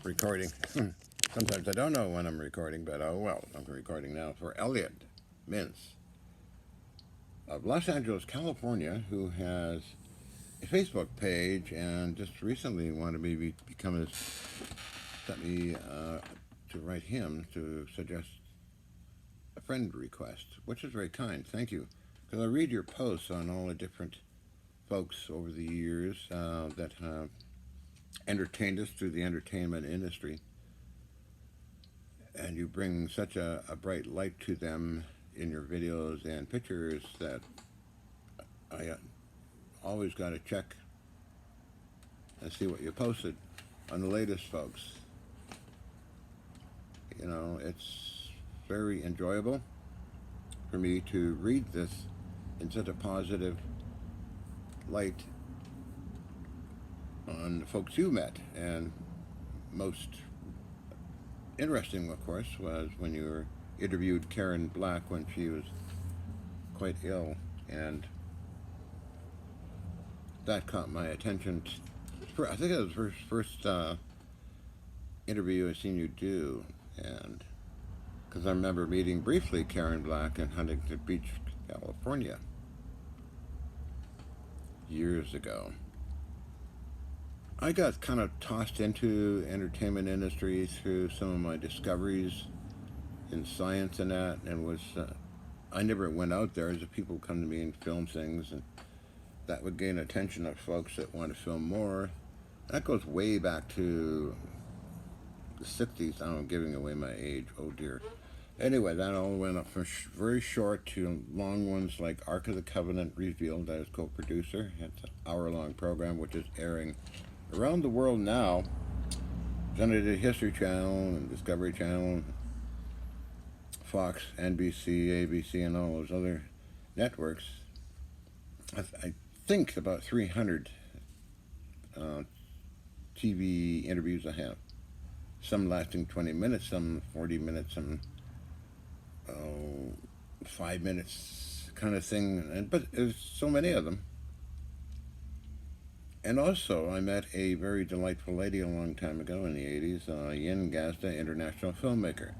recording. Sometimes I don't know when I'm recording, but oh well, I'm recording now for Elliott Mintze of Los Angeles, California, who has a Facebook page and just recently wanted me to become sent me to write him to suggest a friend request, which is very kind. Thank you, because I read your posts on all the different folks over the years that have entertained us through the entertainment industry, and you bring such a bright light to them in your videos and pictures that I always got to check and see what you posted on the latest folks. You know, it's very enjoyable for me to read this in such a positive light on the folks you met. And most interesting, of course, was when you interviewed Karen Black when she was quite ill, and that caught my attention. I think it was the first interview I seen you do, and because I remember meeting briefly Karen Black in Huntington Beach, California, years ago. I got kind of tossed into entertainment industry through some of my discoveries in science and that, and was I never went out there. As people come to me and film things, and that would gain attention of folks that want to film more. That goes way back to the 60s. I'm giving away my age. Oh dear. Anyway, that all went up from very short to long ones like Ark of the Covenant Revealed. I was co-producer. It's an hour-long program which is airing around the world now. It's under the History Channel and Discovery Channel, Fox, NBC, ABC, and all those other networks. I think about 300 TV interviews I have. Some lasting 20 minutes, some 40 minutes, some 5 minutes kind of thing. But there's so many of them. And also, I met a very delightful lady a long time ago in the 80s, Yin Gazda, international filmmaker,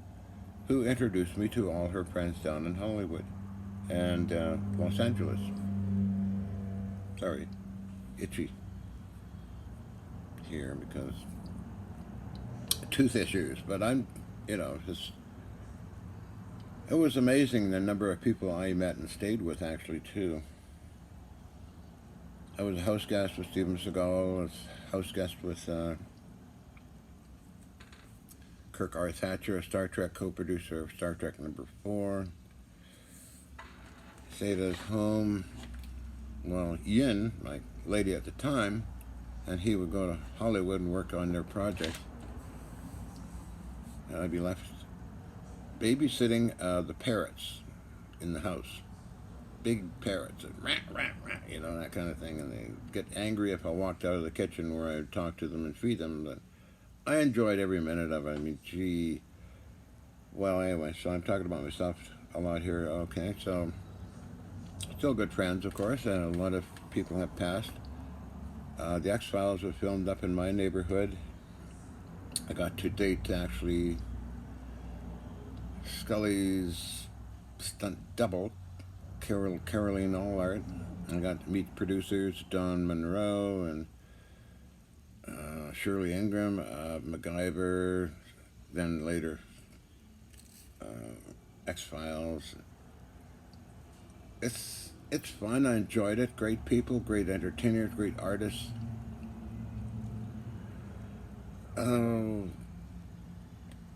who introduced me to all her friends down in Hollywood and Los Angeles. Sorry, itchy here because tooth issues, but I'm, just, it was amazing the number of people I met and stayed with, actually, too. I was a house guest with Steven Seagal. I was a house guest with Kirk R. Thatcher, a Star Trek co-producer of Star Trek #4. Stayed at his home. Well, Yin, my lady at the time, and he would go to Hollywood and work on their projects. And I'd be left babysitting the parrots in the house. Big parrots, and rat, rat, rat, that kind of thing. And they get angry if I walked out of the kitchen where I would talk to them and feed them. But I enjoyed every minute of it. I mean, gee. Well, anyway, so I'm talking about myself a lot here. Okay, so still good friends, of course, and a lot of people have passed. The X-Files was filmed up in my neighborhood. I got to date, actually, Scully's stunt double, Caroline Allard. I got to meet producers Don Monroe and Shirley Ingram, MacGyver, then later X-Files. It's fun. I enjoyed it. Great people, great entertainers, great artists.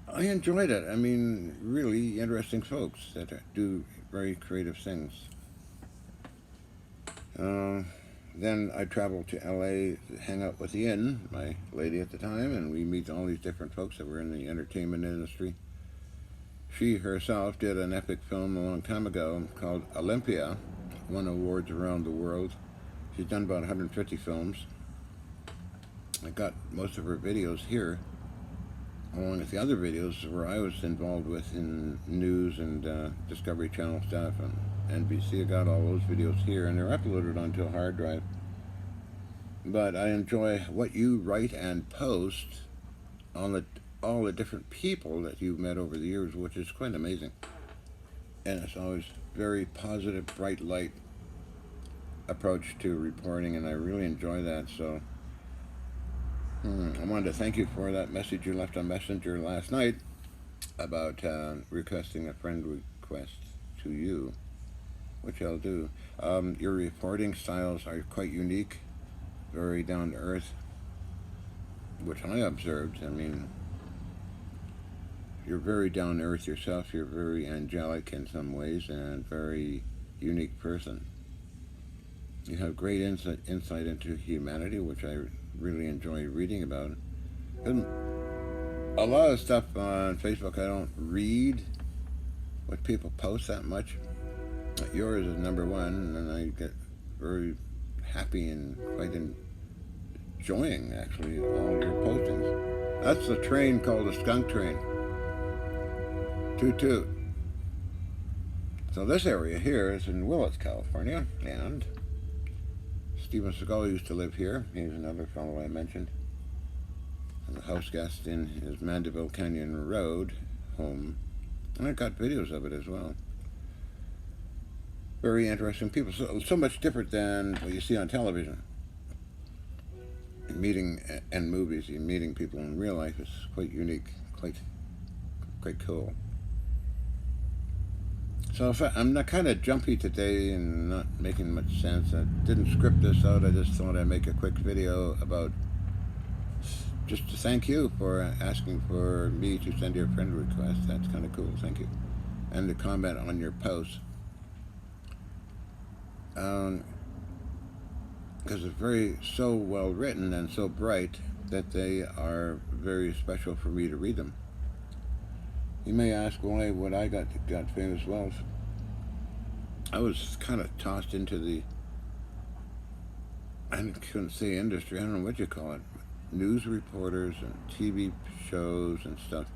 I enjoyed it. I mean, really interesting folks that do very creative things. Then I traveled to LA to hang out with Yin, my lady at the time, and we meet all these different folks that were in the entertainment industry. She herself did an epic film a long time ago called Olympia, won awards around the world. She's done about 150 films. I got most of her videos here, along with the other videos where I was involved with in news and Discovery Channel stuff and NBC. I got all those videos here, and they're uploaded onto a hard drive. But I enjoy what you write and post all the all the different people that you've met over the years, which is quite amazing. And it's always very positive, bright light approach to reporting, and I really enjoy that. So I wanted to thank you for that message you left on Messenger last night about requesting a friend request to you, which I'll do. Your reporting styles are quite unique, very down to earth, which I observed. I mean, you're very down to earth yourself. You're very angelic in some ways and very unique person. You have great insight into humanity, which I really enjoy reading about. And a lot of stuff on Facebook I don't read what people post that much. Yours is number one, and I get very happy and quite enjoying actually all your postings. That's the train called the skunk train. Toot toot. So this area here is in Willits, California, and Steven Seagal used to live here. He's another fellow I mentioned as a house guest in his Mandeville Canyon Road home, and I got videos of it as well. Very interesting people, so much different than what you see on television. Meeting and movies, meeting people in real life is quite unique, quite cool. So I'm not kind of jumpy today and not making much sense. I didn't script this out. I just thought I'd make a quick video about just to thank you for asking for me to send you a friend request. That's kind of cool. Thank you. And to comment on your post. Because it's so well written and so bright that they are very special for me to read them. You may ask why would I got famous? Well, I was kind of tossed into the, I couldn't say industry, I don't know what you call it, news reporters and TV shows and stuff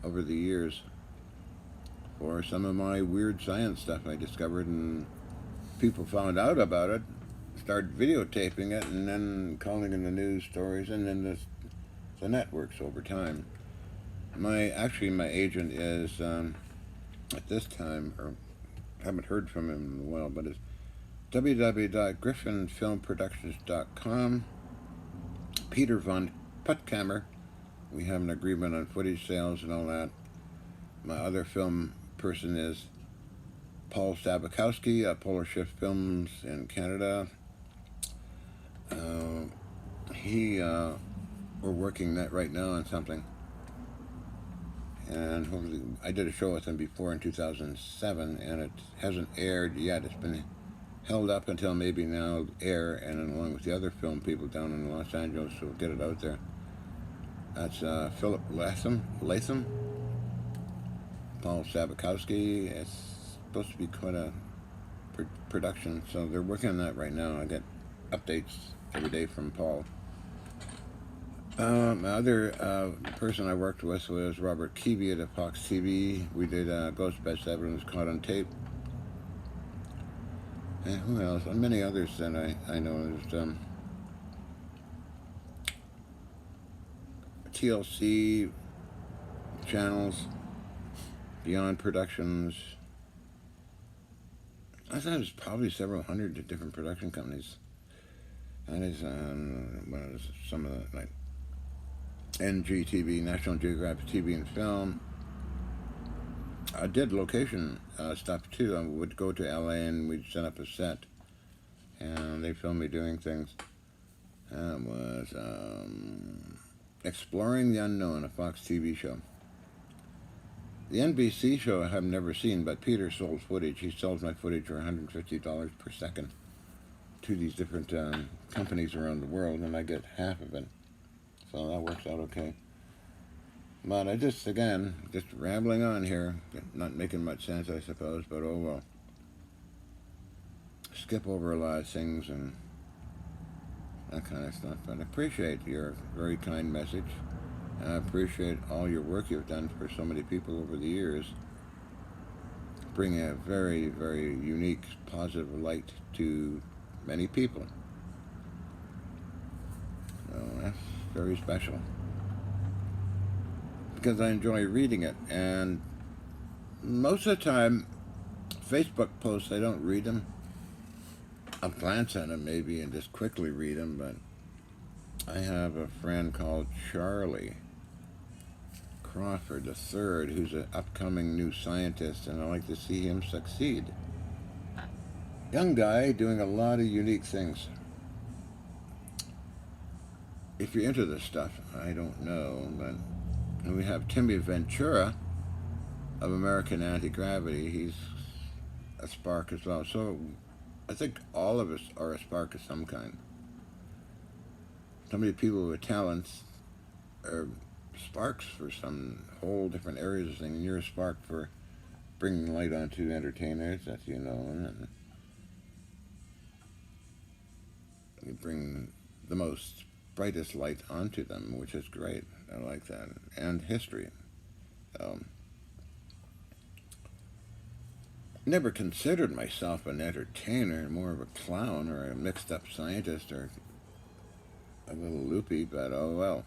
over the years for some of my weird science stuff I discovered, and people found out about it, started videotaping it, and then calling in the news stories, and then the networks over time. My agent is at this time, or haven't heard from him in a while, but it's www.griffinfilmproductions.com. Peter von Puttkamer. We have an agreement on footage sales and all that. My other film person is Paul Stabakowski at Polar Shift Films in Canada. We're working that right now on something. And hopefully, I did a show with him before in 2007, and it hasn't aired yet. It's been held up until maybe now air, and along with the other film people down in Los Angeles, we'll get it out there. That's Philip Latham, Paul Stabakowski. It's supposed to be quite a production, so they're working on that right now. I get updates every day from Paul. My other person I worked with was Robert Keevy at Fox TV. We did Ghost Best Evidence Caught on Tape. And who else? And many others that I know. There's TLC channels, Beyond Productions. I thought it was probably several hundred different production companies. That is some of the, like, NGTV, National Geographic TV and Film. I did location stuff too. I would go to LA and we'd set up a set, and they filmed me doing things. That was Exploring the Unknown, a Fox TV show. The NBC show I have never seen, but Peter sold footage. He sells my footage for $150 per second to these different companies around the world, and I get half of it. So that works out okay. But I just rambling on here, not making much sense, I suppose, but oh well. Skip over a lot of things and that kind of stuff. But I appreciate your very kind message. And I appreciate all your work you've done for so many people over the years, bringing a very, very unique, positive light to many people. So that's very special. because I enjoy reading it. And most of the time, Facebook posts, I don't read them. I'll glance at them maybe and just quickly read them, but I have a friend called Charlie Crawford III, who's an upcoming new scientist, and I like to see him succeed. Young guy doing a lot of unique things. If you're into this stuff, I don't know, but and we have Timmy Ventura of American Anti-Gravity. He's a spark as well. So I think all of us are a spark of some kind. So many people with talents are sparks for some whole different areas of things. And you're a spark for bringing light onto entertainers that you know, and you bring the most brightest light onto them, which is great. I like that. And history. Never considered myself an entertainer, more of a clown or a mixed up scientist or a little loopy, but oh well.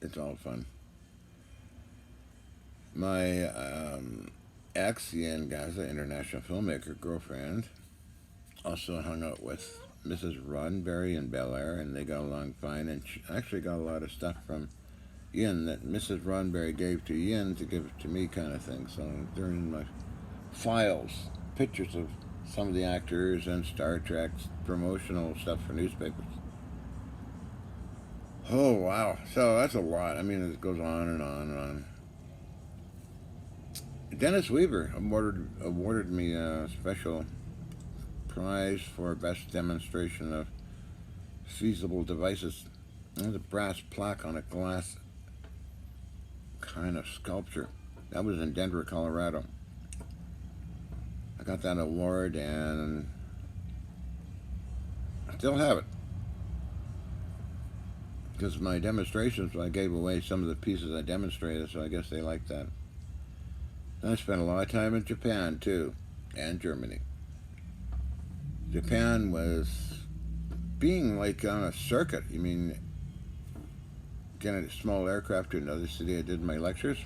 It's all fun. My ex, Ian Gaza, international filmmaker, girlfriend, also hung out with Mrs. Roddenberry in Bel Air, and they got along fine, and she actually got a lot of stuff from Ian that Mrs. Roddenberry gave to Ian to give to me, kind of thing. So they're in my files, pictures of some of the actors and Star Trek promotional stuff for newspapers. Oh, wow. So that's a lot. I mean, it goes on and on and on. Dennis Weaver awarded me a special prize for best demonstration of feasible devices. There's a brass plaque on a glass kind of sculpture. That was in Denver, Colorado. I got that award and I still have it. Because my demonstrations, I gave away some of the pieces I demonstrated, so I guess they liked that. And I spent a lot of time in Japan, too, and Germany. Japan was being like on a circuit. You mean, getting a small aircraft to another city, I did my lectures.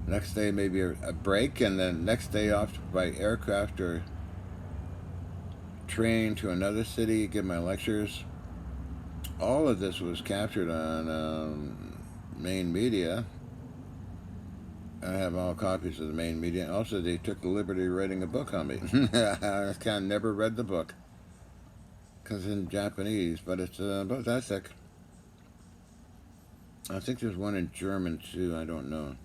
Next day, maybe a break, and then next day off by aircraft or train to another city, give my lectures. All of this was captured on main media. I have all copies of the main media. Also, they took the liberty of writing a book on me. I kind of never read the book because it's in Japanese, but it's about that thick. I think there's one in German too. I don't know.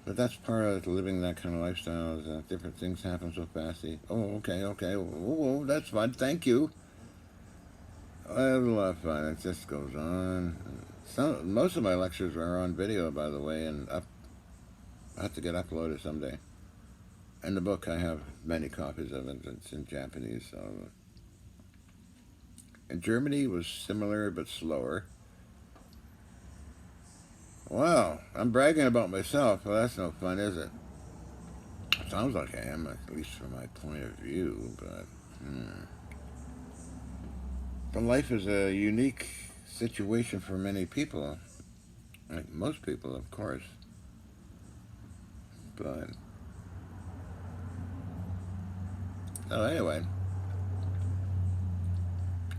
But that's part of living that kind of lifestyle. Is different things happen so fast. Okay. Oh, that's fun. Thank you. I have a lot of fun. It just goes on. Most of my lectures are on video, by the way, and I have to get uploaded someday. And the book, I have many copies of it. It's in Japanese. So. In Germany, it was similar but slower. Wow, I'm bragging about myself. Well, that's no fun, is it? Sounds like I am, at least from my point of view, but... But life is a unique situation for many people. Like most people, of course. But... So anyway...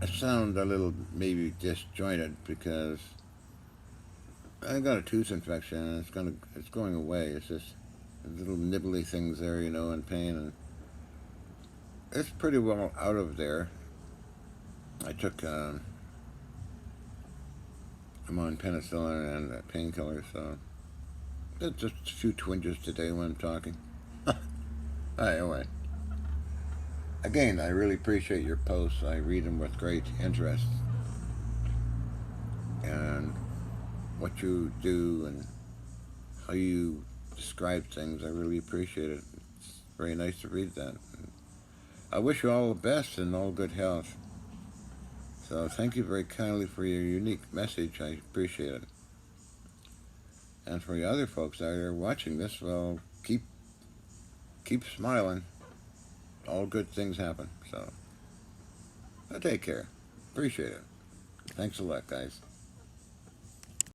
I sound a little maybe disjointed because... I got a tooth infection, and it's going away. It's just little nibbly things there, you know, and pain, and it's pretty well out of there. I took I'm on penicillin and painkillers, so it's just a few twinges today when I'm talking. Anyway, again, I really appreciate your posts. I read them with great interest, and what you do and how you describe things, I really appreciate it. It's very nice to read that. I wish you all the best and all good health. So thank you very kindly for your unique message. I appreciate it. And for the other folks out there watching this, well, keep smiling. All good things happen. So take care. Appreciate it. Thanks a lot, guys.